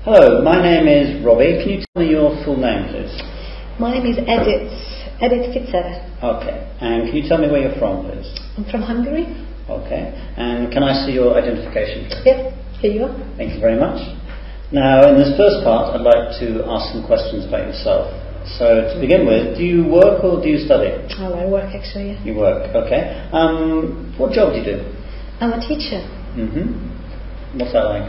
Hello, my name is Robbie. Can you tell me your full name, please? My name is Edith Fitzgerald. Okay. And can you tell me where you're from, please? I'm from Hungary. Okay. And can I see your identification, please? Yep, here you are. Thank you very much. Now, in this first part, I'd like to ask some questions about yourself. So, to begin with, do you work or do you study? Oh, I work actually, yeah. You work, okay. What job do you do? I'm a teacher. What's that like?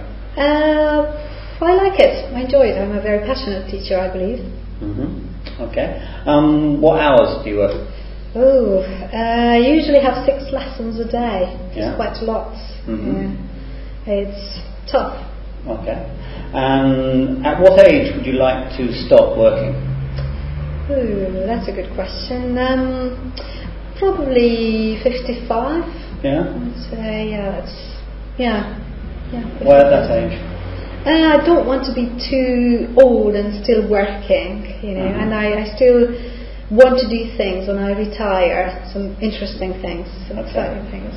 I like it. I enjoy it. I'm a very passionate teacher, I believe. Okay. What hours do you work? I usually have 6 lessons a day. It's quite a lot. Yeah. It's tough. Okay. And at what age would you like to stop working? That's a good question. Probably 55. Yeah? I'd say, yeah. Why at that age? I don't want to be too old and still working, and I still want to do things when I retire, some interesting things, some exciting things.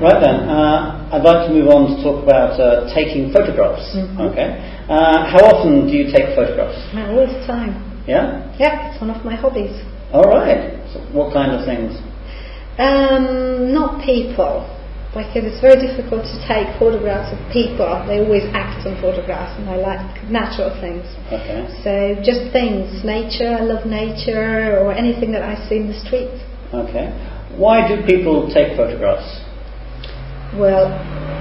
Right then, I'd like to move on to talk about taking photographs. Okay. How often do you take photographs? All the time. Yeah? Yeah, it's one of my hobbies. All right. So what kind of things? Not people. Because it's very difficult to take photographs of people. They always act on photographs, and I like natural things. Okay. So just things, nature. I love nature, or anything that I see in the street. Okay. Why do people take photographs? Well,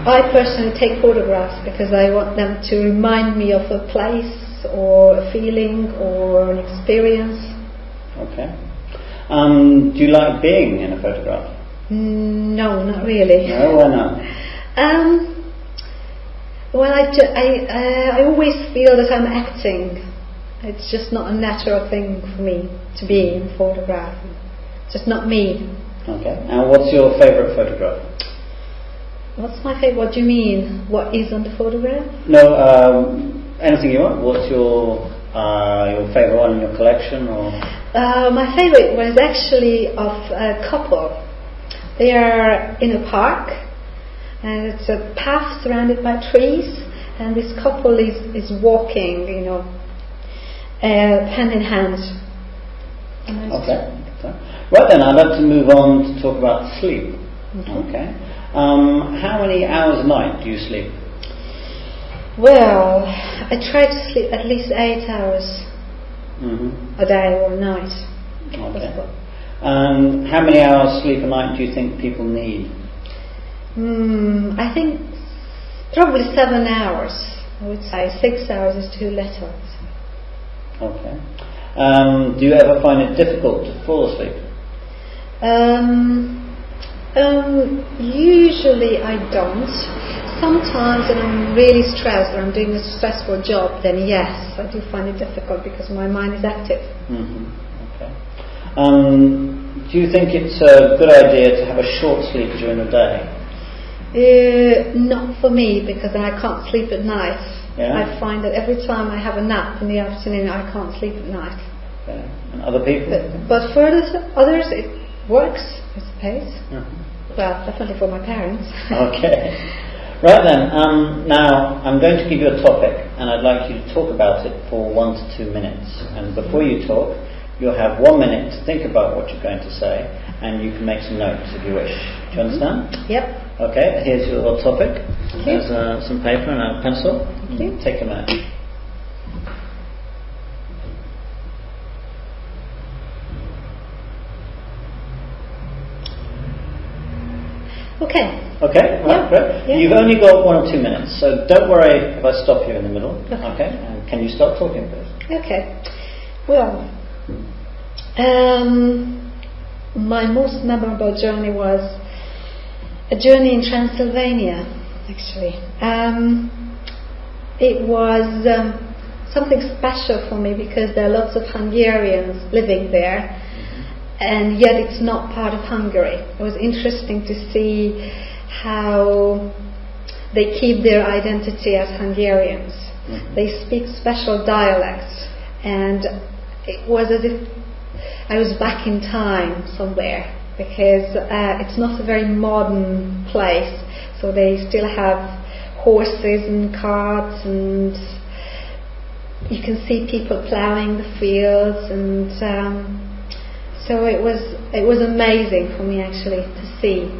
I personally take photographs because I want them to remind me of a place, or a feeling, or an experience. Okay. Do you like being in a photograph? No, not really. No, why not? Well, I always feel that I'm acting. It's just not a natural thing for me to be in photograph. It's just not me. Okay. And what's your favourite photograph? What's my favourite? What do you mean? What is on the photograph? No, anything you want. What's your favourite one in your collection? Or my favourite was actually of a couple. They are in a park, and it's a path surrounded by trees, and this couple is walking, hand in hand. Okay. Right then, I'd like to move on to talk about sleep. Okay. How many hours a night do you sleep? Well, I try to sleep at least 8 hours a day or a night. Okay. How many hours sleep a night do you think people need? I think probably 7 hours. I would say 6 hours is too little. Okay. Do you ever find it difficult to fall asleep? Usually I don't. Sometimes when I'm really stressed or I'm doing a stressful job, then yes, I do find it difficult because my mind is active. Okay. Do you think it's a good idea to have a short sleep during the day? Not for me, because then I can't sleep at night. Yeah? I find that every time I have a nap in the afternoon, I can't sleep at night. Okay. And other people? But for others, it works, I suppose. Well, definitely for my parents. Okay. Right then, now I'm going to give you a topic, and I'd like you to talk about it for 1 to 2 minutes. And before you talk, you'll have 1 minute to think about what you're going to say, and you can make some notes if you wish. Do you understand? Yep. Okay, here's your topic. There's some paper and a pencil. Thank you. Take a minute. Okay. Okay, right, great. Yeah. You've only got 1 or 2 minutes, so don't worry if I stop you in the middle. Okay. And can you start talking, please? Okay. Well, my most memorable journey was a journey in Transylvania, actually. It was something special for me because there are lots of Hungarians living there, and yet it's not part of Hungary. It was interesting to see how they keep their identity as Hungarians. They speak special dialects, and it was as if I was back in time somewhere, because it's not a very modern place, so they still have horses and carts and you can see people ploughing the fields, and so it was amazing for me actually to see.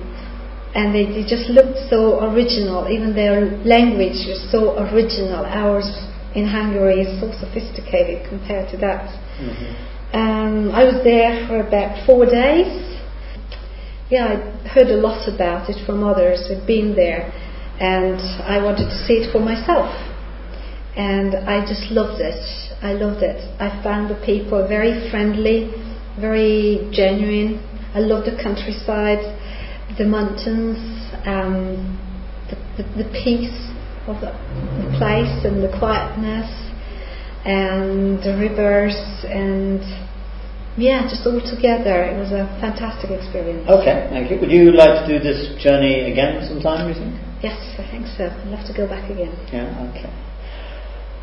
And they just looked so original. Even their language was so original. Ours in Hungary is so sophisticated compared to that. I was there for about 4 days. Yeah, I heard a lot about it from others who'd been there, and I wanted to see it for myself. And I just loved it. I loved it. I found the people very friendly, very genuine. I loved the countryside, the mountains, the peace of the place and the quietness, and the rivers, and just all together. It was a fantastic experience. Okay, thank you. Would you like to do this journey again sometime, you think? Yes, I think so. I'd love to go back again. Yeah, okay.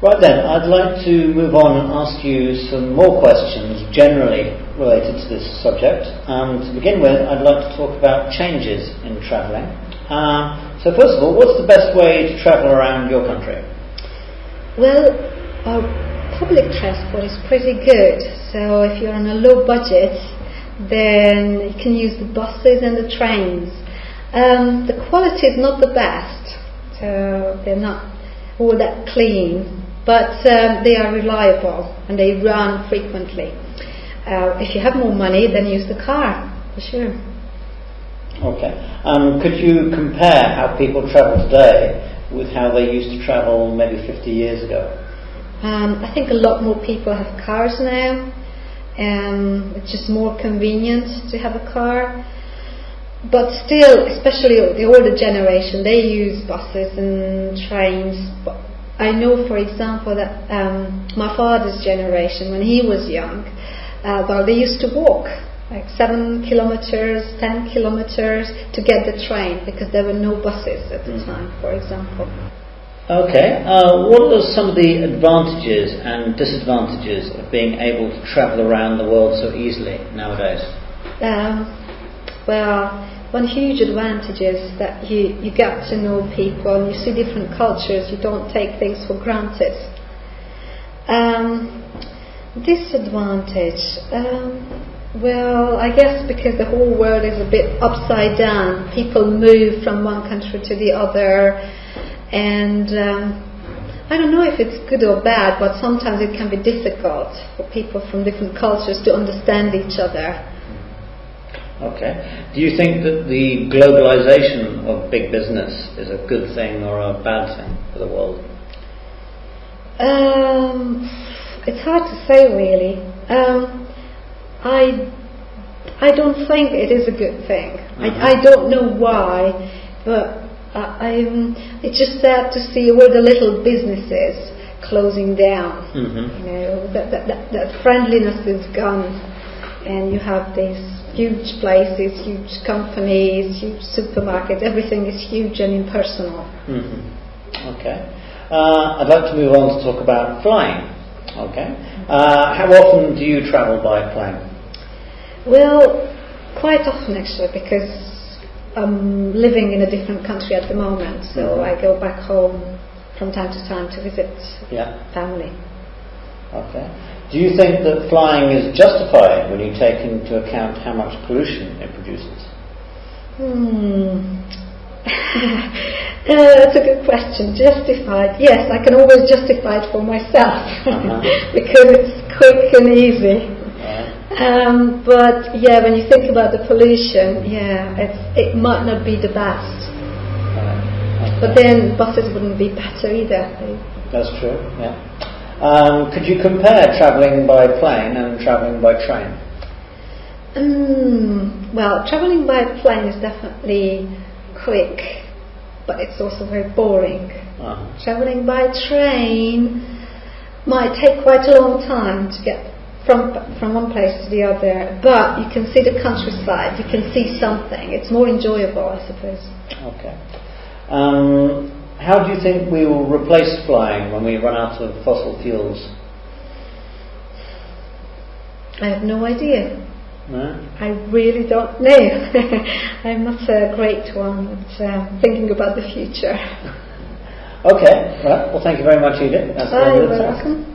Right then, I'd like to move on and ask you some more questions generally related to this subject. To begin with, I'd like to talk about changes in travelling. So first of all, what's the best way to travel around your country? Well, our public transport is pretty good. So if you're on a low budget, then you can use the buses and the trains. The quality is not the best, so they're not all that clean. But they are reliable and they run frequently. If you have more money, then use the car, for sure. Okay. Could you compare how people travel today with how they used to travel maybe 50 years ago? I think a lot more people have cars now. It's just more convenient to have a car. But still, especially the older generation, they use buses and trains. But I know, for example, that my father's generation, when he was young, they used to walk like 7 kilometers, 10 kilometers to get the train, because there were no buses at the time, for example. Okay. What are some of the advantages and disadvantages of being able to travel around the world so easily nowadays? Well, one huge advantage is that you get to know people and you see different cultures. You don't take things for granted. Disadvantage? Well, I guess because the whole world is a bit upside down. People move from one country to the other, and I don't know if it's good or bad, but sometimes it can be difficult for people from different cultures to understand each other. Okay. Do you think that the globalization of big business is a good thing or a bad thing for the world? It's hard to say, really. I don't think it is a good thing. I don't know why, but it's just sad to see all the little businesses closing down. You know, that friendliness is gone, and you have these huge places, huge companies, huge supermarkets. Everything is huge and impersonal. Okay. I'd like to move on to talk about flying. Okay. How often do you travel by plane? Well, quite often actually, because I'm living in a different country at the moment, so I go back home from time to time to visit family. Okay. Do you think that flying is justified when you take into account how much pollution it produces? That's a good question. Justified? Yes, I can always justify it for myself because it's quick and easy. But when you think about the pollution, it might not be the best. But then buses wouldn't be better either. That's true. Yeah. Could you compare travelling by plane and travelling by train? Well, travelling by plane is definitely quick, but it's also very boring. Travelling by train might take quite a long time to get from one place to the other, but you can see the countryside, you can see something. It's more enjoyable, I suppose. Okay. How do you think we will replace flying when we run out of fossil fuels? I have no idea. No? I really don't know. I'm not a great one at thinking about the future. Okay, right. Well, thank you very much, Edith. You're welcome.